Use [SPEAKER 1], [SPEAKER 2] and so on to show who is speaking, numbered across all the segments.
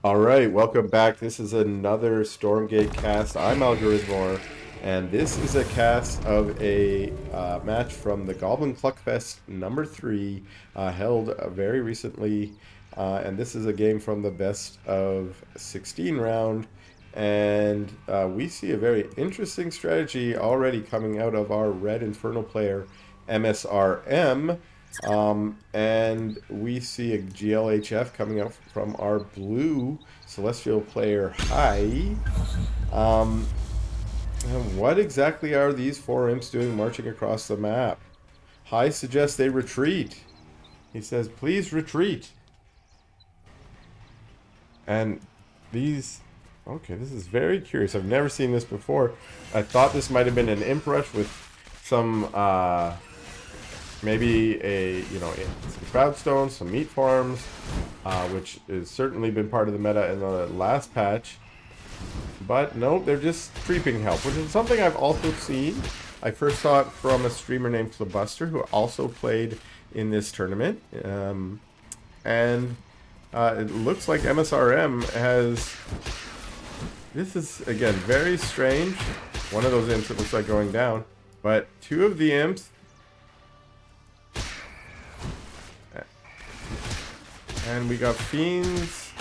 [SPEAKER 1] Alright, welcome back. This is another Stormgate cast. I'm Algorithmor, and this is a cast of a match from the Goblin Cluckfest number 3, held very recently. And this is a game from the best of 16 round. And we see a very interesting strategy already coming out of our red Infernal player, msrm. And we see a GLHF coming out from our blue Celestial player, High. And what exactly are these four imps doing marching across the map? High suggests they retreat. He says, please retreat. And these... Okay, this is very curious. I've never seen this before. I thought this might have been an imp rush with some... maybe some crowdstones, some meat farms, which has certainly been part of the meta in the last patch. But no, they're just creeping help, which is something I've also seen. I first saw it from a streamer named Clubuster, who also played in this tournament. And it looks like msrm has... This is, again, very strange. One of those imps that looks like going down. But two of the imps... And we got fiends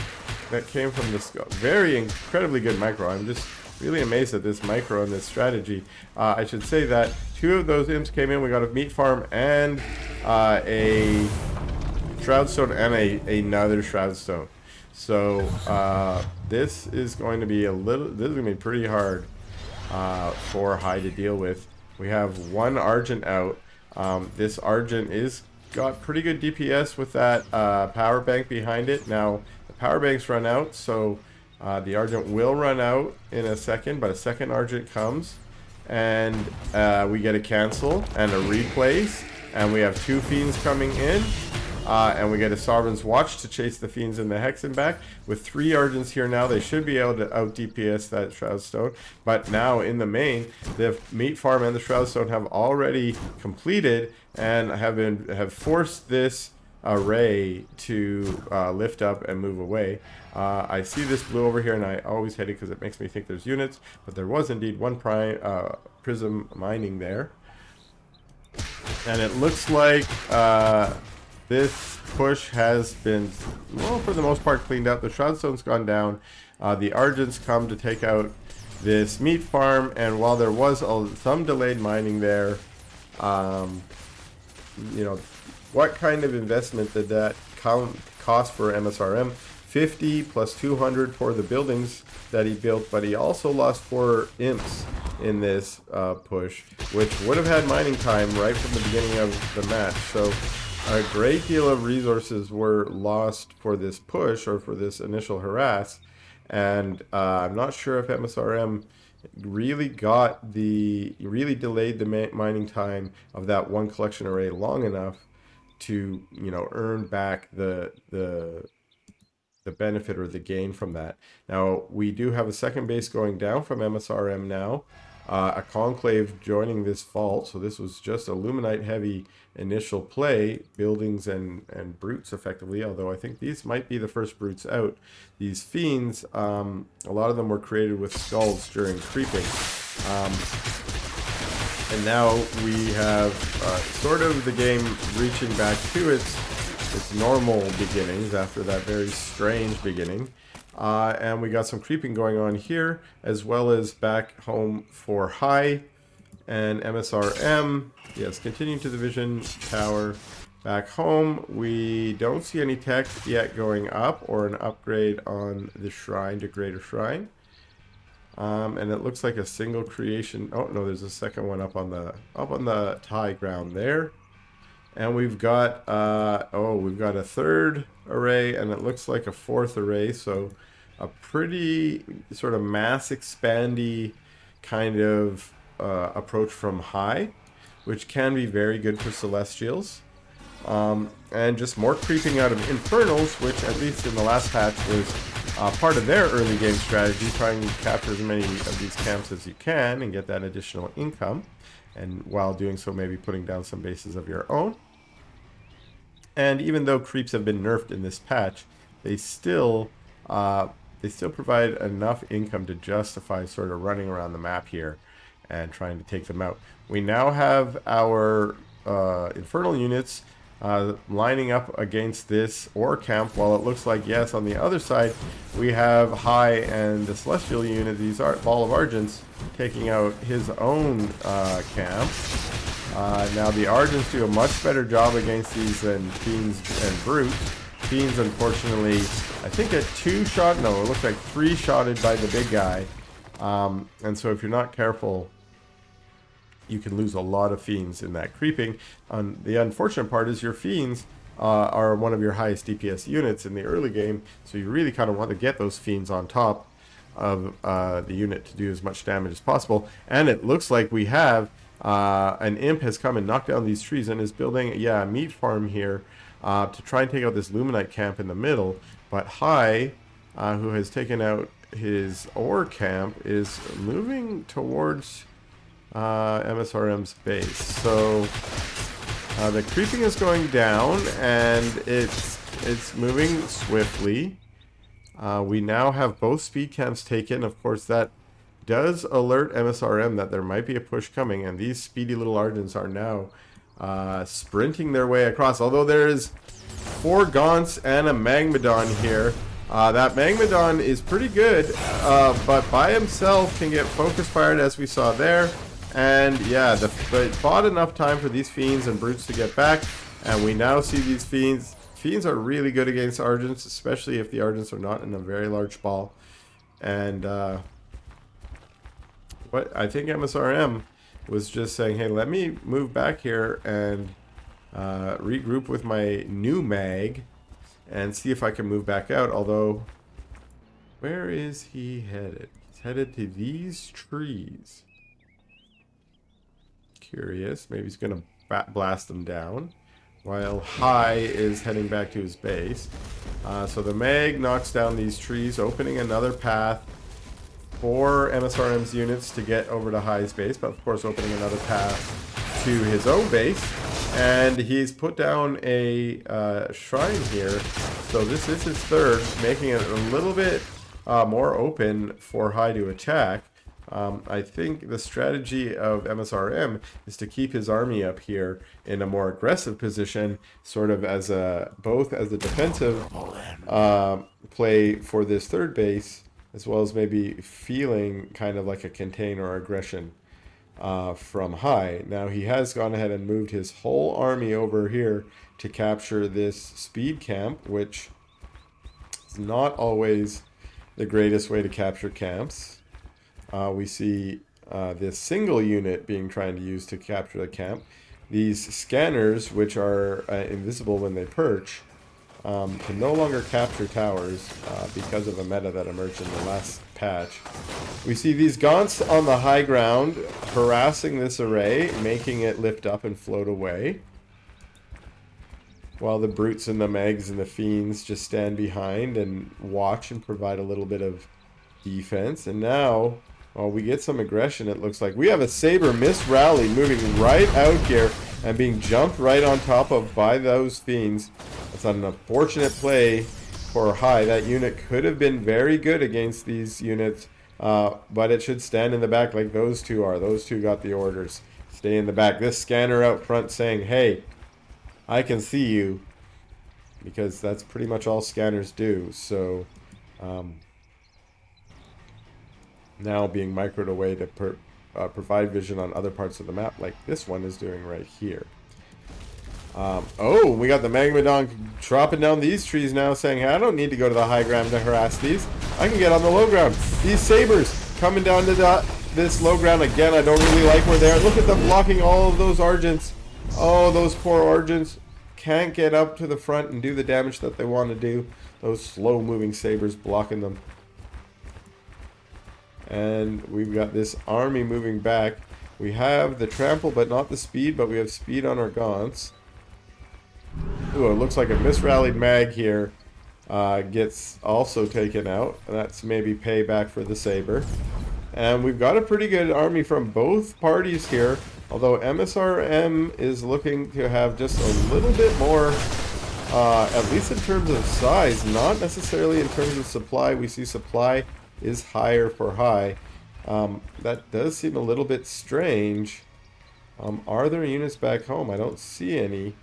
[SPEAKER 1] that came from this very incredibly good micro. I'm just really amazed at this micro and this strategy. I should say that two of those imps came in. We got a meat farm and a shroudstone and another shroudstone. So this is going to be pretty hard for High to deal with. We have one Argent out. This Argent is got pretty good DPS with that power bank behind it. Now the power banks run out, so the Argent will run out in a second, but a second Argent comes and we get a cancel and a replace, and we have two fiends coming in, and we get a Sovereign's Watch to chase the fiends in the Hexen back. With three Argents here now, they should be able to out DPS that Shroudstone. But now in the main, the meat farm and the Shroudstone have already completed and have forced this array to lift up and move away. I see this blue over here, and I always hate it because it makes me think there's units, but there was indeed one prism mining there. And it looks like this push has been, well, for the most part cleaned up. The Shroudstone's gone down. The Argents come to take out this meat farm, and while there was some delayed mining there, what kind of investment did that cost for msrm? 50 plus 200 for the buildings that he built, but he also lost 4 imps in this push, which would have had mining time right from the beginning of the match. So a great deal of resources were lost for this push, or for this initial harass, and I'm not sure if msrm really delayed the mining time of that one collection array long enough to earn back the benefit or the gain from that. Now we do have a second base going down from msrm now. A conclave joining this vault, so this was just a Luminite heavy initial play, buildings and brutes effectively, although I think these might be the first brutes out. These fiends, a lot of them were created with skulls during creeping. And now we have sort of the game reaching back to its normal beginnings after that very strange beginning. And we got some creeping going on here, as well as back home for High and msrm. Yes, continuing to the vision tower. Back home, we don't see any tech yet going up or an upgrade on the shrine to Greater Shrine. And it looks like a single creation. Oh no, there's a second one up on the high ground there. And we've got we've got a third array, and it looks like a fourth array, so a pretty sort of mass expandy kind of approach from High, which can be very good for Celestials. And just more creeping out of Infernals, which at least in the last patch was part of their early game strategy, trying to capture as many of these camps as you can and get that additional income, and while doing so maybe putting down some bases of your own. And even though creeps have been nerfed in this patch, they still they still provide enough income to justify sort of running around the map here and trying to take them out. We now have our infernal units lining up against this ore camp, while it looks like, yes, on the other side we have High and the celestial unit, these ball of argents, taking out his own camp. Now the argents do a much better job against these than fiends and brutes. Fiends, unfortunately, I think at 2-shot, no, it looks like 3-shotted by the big guy. And so if you're not careful, you can lose a lot of fiends in that creeping. The unfortunate part is your fiends are one of your highest DPS units in the early game, so you really kind of want to get those fiends on top of the unit to do as much damage as possible. And it looks like we have an imp has come and knocked down these trees and is building, a meat farm here to try and take out this Luminite camp in the middle. But High, who has taken out his ore camp, is moving towards MSRM's base. So the creeping is going down, and it's moving swiftly. We now have both speed camps taken. Of course, that does alert MSRM that there might be a push coming, and these speedy little Argents are now sprinting their way across. Although there is 4 Gaunts and a Magmadon here. That Magmadon is pretty good, but by himself can get focus fired, as we saw there. And yeah, it bought enough time for these fiends and brutes to get back, and we now see these fiends. Fiends are really good against Argents, especially if the Argents are not in a very large ball. And what I think MSRM was just saying, hey, let me move back here and regroup with my new mag and see if I can move back out. Although, where is he headed? He's headed to these trees. Curious. Maybe he's going to blast them down, while High is heading back to his base. So the mag knocks down these trees, opening another path for MSRM's units to get over to High's base, but of course opening another path to his own base. And he's put down a shrine here, so this is his third, making it a little bit more open for High to attack. I think the strategy of MSRM is to keep his army up here in a more aggressive position, sort of as both as a defensive play for this third base, as well as maybe feeling kind of like a contain or aggression from High. Now he has gone ahead and moved his whole army over here to capture this speed camp, which is not always the greatest way to capture camps. We see this single unit being trying to use to capture the camp. These scanners, which are invisible when they perch, can no longer capture towers because of a meta that emerged in the last patch. We see these Gaunts on the high ground harassing this array, making it lift up and float away, while the brutes and the mags and the fiends just stand behind and watch and provide a little bit of defense. And now, well, we get some aggression. It looks like we have a Saber misrally moving right out here and being jumped right on top of by those fiends. It's an unfortunate play for High. That unit could have been very good against these units, but it should stand in the back like those two are. Those two got the orders. Stay in the back. This scanner out front saying, hey, I can see you, because that's pretty much all scanners do. So now being microed away to provide vision on other parts of the map, like this one is doing right here. Oh, we got the Magmadon dropping down these trees now, saying, hey, I don't need to go to the high ground to harass these. I can get on the low ground. These Sabers coming down to this low ground again. I don't really like where they are. Look at them blocking all of those Argents. Oh, those poor Argents can't get up to the front and do the damage that they want to do. Those slow-moving Sabers blocking them. And we've got this army moving back. We have the trample, but not the speed, but we have speed on our Gaunts. Ooh, it looks like a misrallied mag here gets also taken out. That's maybe payback for the Saber. And we've got a pretty good army from both parties here, although MSRM is looking to have just a little bit more at least in terms of size, not necessarily in terms of supply. We see supply is higher for high. That does seem a little bit strange. Are there units back home? I don't see any.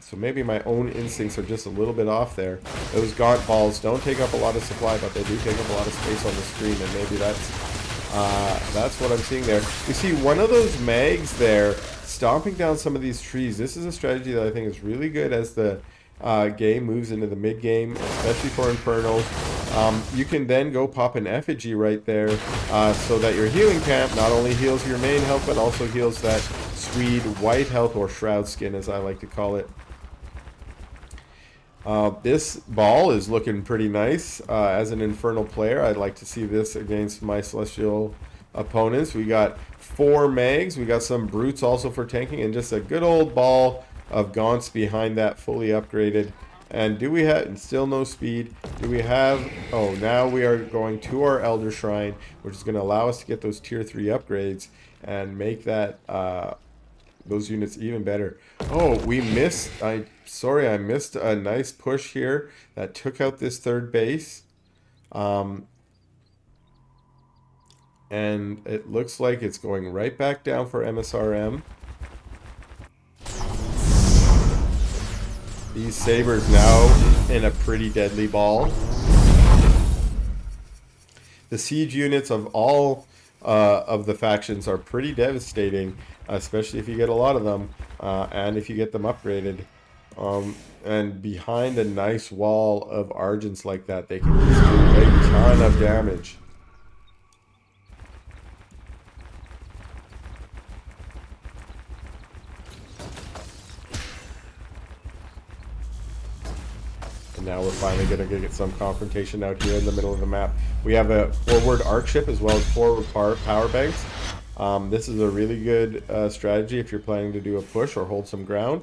[SPEAKER 1] So maybe my own instincts are just a little bit off there. Those gaunt balls don't take up a lot of supply, but they do take up a lot of space on the screen, and maybe that's what I'm seeing there. You see one of those mags there stomping down some of these trees. This is a strategy that I think is really good as the game moves into the mid game, especially for Infernals. You can then go pop an effigy right there, so that your healing camp not only heals your main health, but also heals that Swede white health, or shroud skin as I like to call it. This ball is looking pretty nice. As an Infernal player, I'd like to see this against my Celestial opponents. We got 4 mags, we got some brutes also for tanking, and just a good old ball of gaunts behind that, fully upgraded. And do we have, still no speed, do we have, oh, now we are going to our Elder Shrine, which is going to allow us to get those tier 3 upgrades and make that those units even better. Oh, we missed, sorry, I missed a nice push here that took out this third base. And it looks like it's going right back down for MSRM. These sabers now in a pretty deadly ball. The siege units of all of the factions are pretty devastating, especially if you get a lot of them, and if you get them upgraded. And behind a nice wall of Argents like that, they can just do a ton of damage. Now we're finally going to get some confrontation out here in the middle of the map. We have a forward arc ship as well as forward power banks. This is a really good strategy if you're planning to do a push or hold some ground.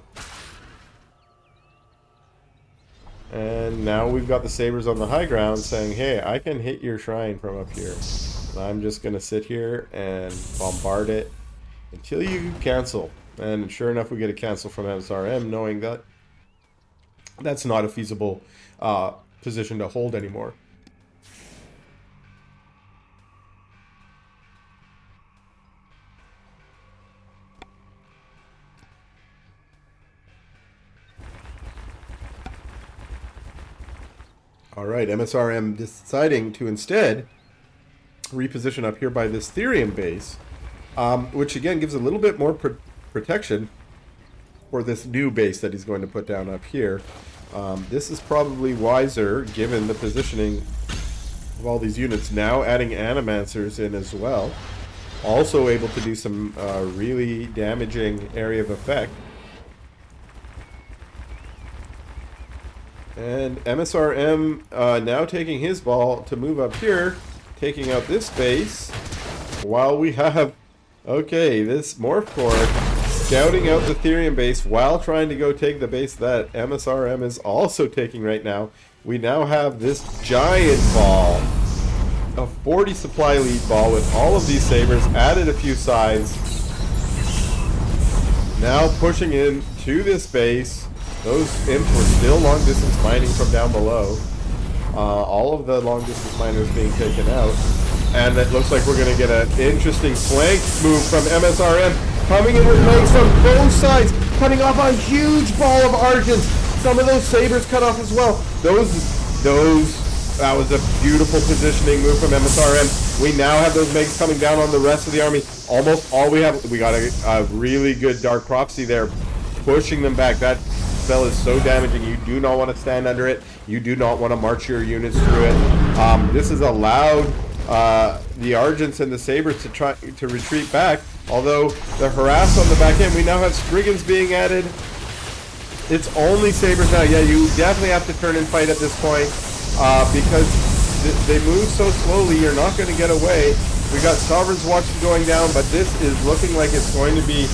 [SPEAKER 1] And now we've got the sabers on the high ground saying, hey, I can hit your shrine from up here. And I'm just going to sit here and bombard it until you cancel. And sure enough, we get a cancel from MSRM, knowing that that's not a feasible position to hold anymore. All right, MSRM deciding to instead reposition up here by this Therium base, which again gives a little bit more protection for this new base that he's going to put down up here. This is probably wiser given the positioning of all these units. Now adding Animancers in as well. Also able to do some really damaging area of effect. And MSRM now taking his ball to move up here, taking out this base, while we have, okay, this Morph Core scouting out the Therium base while trying to go take the base that MSRM is also taking right now. We now have this giant ball, a 40 supply lead ball with all of these sabers, added a few sides. Now pushing in to this base. Those imps were still long distance mining from down below. All of the long distance miners being taken out. And it looks like we're going to get an interesting flank move from MSRM. Coming in with legs from both sides, cutting off a huge ball of Argents. Some of those sabers cut off as well. That was a beautiful positioning move from MSRM. We now have those megs coming down on the rest of the army. Almost all we have, we got a really good Dark Prophecy there, pushing them back. That spell is so damaging. You do not want to stand under it. You do not want to march your units through it. This has allowed the Argents and the Sabers to try to retreat back. Although the harass on the back end, we now have Spriggans being added. It's only Sabers now. Yeah, you definitely have to turn and fight at this point because they move so slowly. You're not going to get away. We got Sovereign's Watch going down, but this is looking like it's going to be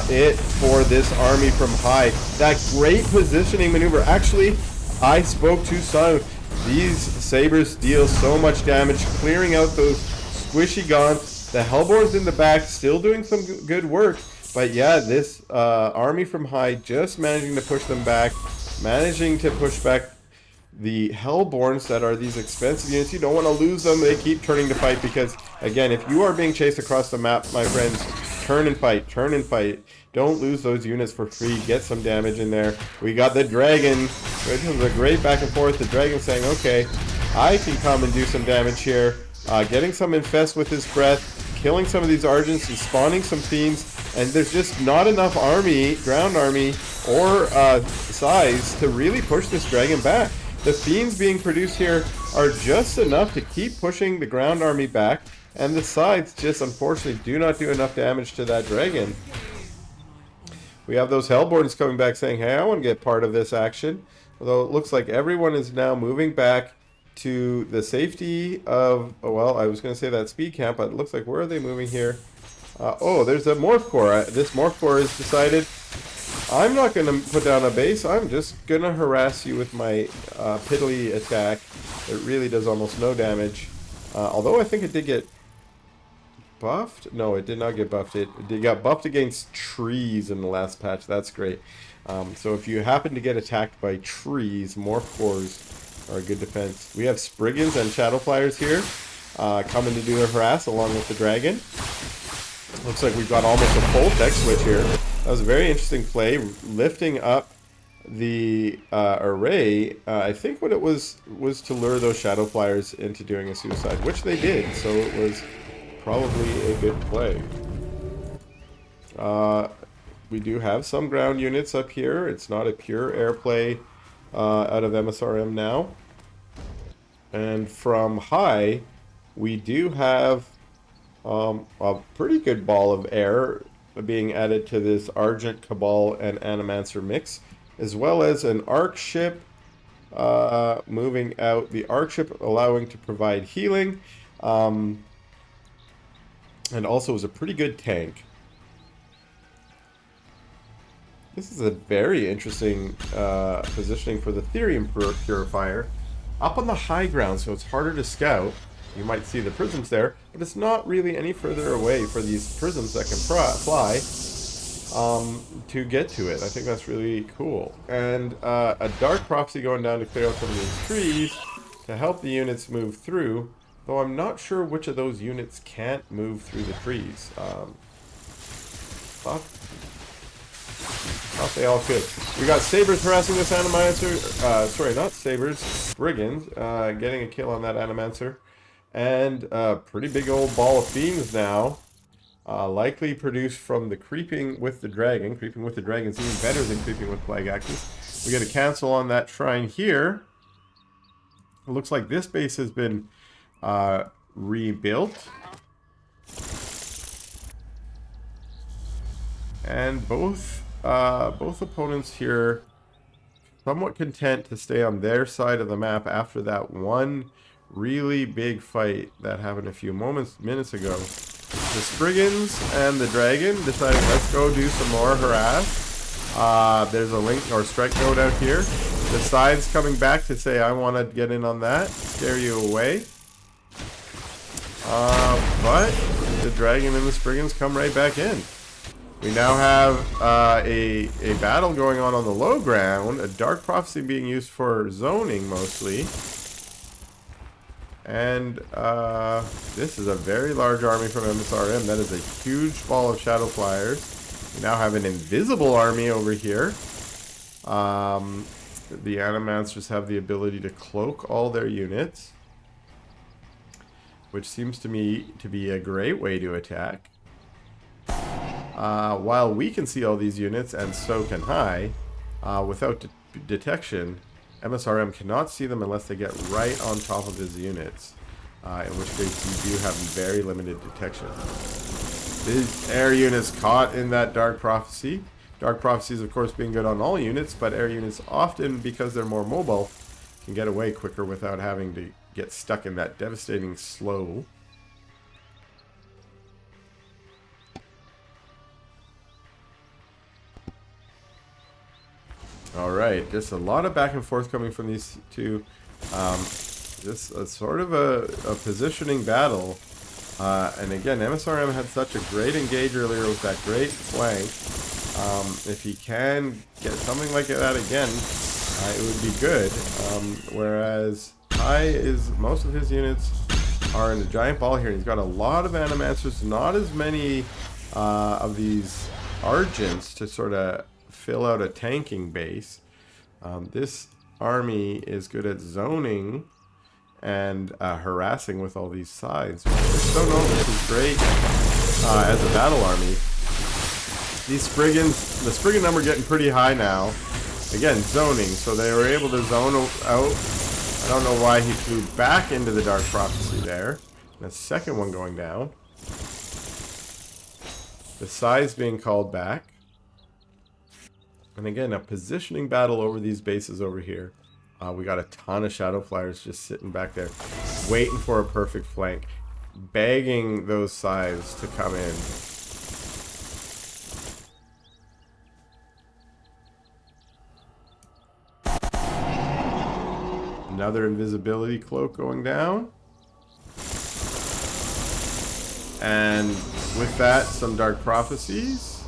[SPEAKER 1] it for this army from high. That great positioning maneuver. Actually, I spoke too soon. These Sabers deal so much damage, clearing out those squishy gaunts. The Hellborns in the back still doing some good work, But yeah, this army from high just managing to push them back, managing to push back the Hellborns that are these expensive units. You don't want to lose them. They keep turning to fight because, again, if you are being chased across the map, my friends, turn and fight, turn and fight. Don't lose those units for free. Get some damage in there. We got the dragon. This is a great back and forth. The dragon saying, okay, I can come and do some damage here. Getting some infest with his breath. Killing some of these Argents and spawning some Fiends. And there's just not enough army, ground army, or size to really push this dragon back. The Fiends being produced here are just enough to keep pushing the ground army back. And the sides just unfortunately do not do enough damage to that dragon. We have those Hellborns coming back saying, hey, I want to get part of this action. Although it looks like everyone is now moving back to the safety of, oh, well, I was going to say that speed camp, but it looks like, where are they moving here? Oh, there's a Morph Core. This Morph Core has decided, I'm not going to put down a base. I'm just going to harass you with my piddly attack. It really does almost no damage. Although I think it did get buffed. No, it did not get buffed. It got buffed against trees in the last patch. That's great. So if you happen to get attacked by trees, Morph Cores are a good defense. We have Spriggans and Shadowflyers here coming to do their harass along with the dragon. Looks like we've got almost a full tech switch here. That was a very interesting play, lifting up the array. I think what it was to lure those Shadowflyers into doing a suicide, which they did, so it was probably a good play. We do have some ground units up here. It's not a pure air play out of MSRM now. And from high, we do have a pretty good ball of air being added to this Argent, Cabal, and Animancer mix, as well as an Arc ship moving out. The Arc ship allowing to provide healing, and also is a pretty good tank. This is a very interesting positioning for the Therium Purifier. Up on the high ground, so it's harder to scout. You might see the prisms there, but it's not really any further away for these prisms that can fly to get to it. I think that's really cool. And a Dark Prophecy going down to clear out some of these trees to help the units move through, though I'm not sure which of those units can't move through the trees. Thought they all could. We got Sabers harassing this Animancer. Sorry, not Sabers. Brigands getting a kill on that Animancer. And a pretty big old ball of Fiends now. Likely produced from the Creeping with the Dragon. Creeping with the Dragon is even better than Creeping with Plague Axis. We got a cancel on that shrine here. It looks like this base has been rebuilt. And both opponents here somewhat content to stay on their side of the map after that one really big fight that happened a few minutes ago. The Spriggans and the Dragon deciding, let's go do some more harass. There's a link or strike node out here. The sides coming back to say, I want to get in on that, scare you away. But the Dragon and the Spriggans come right back in. We now have a battle going on the low ground, a Dark Prophecy being used for zoning mostly. And this is a very large army from MSRM. That is a huge ball of Shadowflyers. We now have an invisible army over here. The Animancers have the ability to cloak all their units, which seems to me to be a great way to attack. While we can see all these units, and so can High, without detection, MSRM cannot see them unless they get right on top of his units, in which case you do have very limited detection. These air units caught in that Dark Prophecy. Dark Prophecy is of course being good on all units, but air units often, because they're more mobile, can get away quicker without having to get stuck in that devastating slow. Alright, just a lot of back and forth coming from these two. Just a sort of a positioning battle. And again, msrm had such a great engage earlier with that great flank. If he can get something like that again, it would be good. Whereas most of his units are in the giant ball here. He's got a lot of animancers, not as many of these argents to sort of fill out a tanking base. This army is good at zoning and harassing with all these sides. I just don't know if this is great as a battle army. These Spriggans, the Spriggan number getting pretty high now. Again, zoning, so they were able to zone out. I don't know why he flew back into the Dark Prophecy there. And the second one going down. The size being called back. And again, a positioning battle over these bases over here. We got a ton of Shadow Flyers just sitting back there, waiting for a perfect flank, begging those sides to come in. Another invisibility cloak going down. And with that, some Dark Prophecies.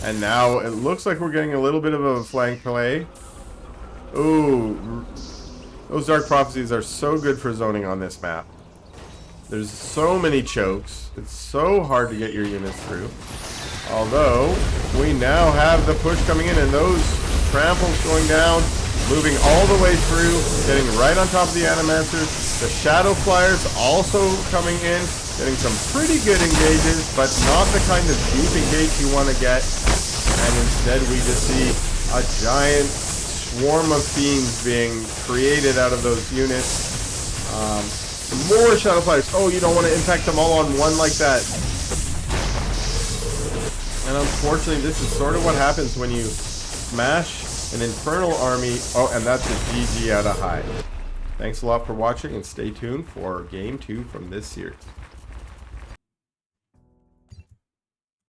[SPEAKER 1] And now it looks like we're getting a little bit of a flank play. Ooh, those Dark Prophecies are so good for zoning on this map. There's so many chokes. It's so hard to get your units through. Although, we now have the push coming in, and those tramples going down, moving all the way through, getting right on top of the Animancers. The Shadow Flyers also coming in, getting some pretty good engages, but not the kind of deep engage you want to get. And instead we just see a giant swarm of fiends being created out of those units. More Shadow Flyers. Oh, you don't want to impact them all on one like that. And unfortunately, this is sort of what happens when you smash an Infernal army. Oh, and that's a GG out of high. Thanks a lot for watching, and stay tuned for Game 2 from this series.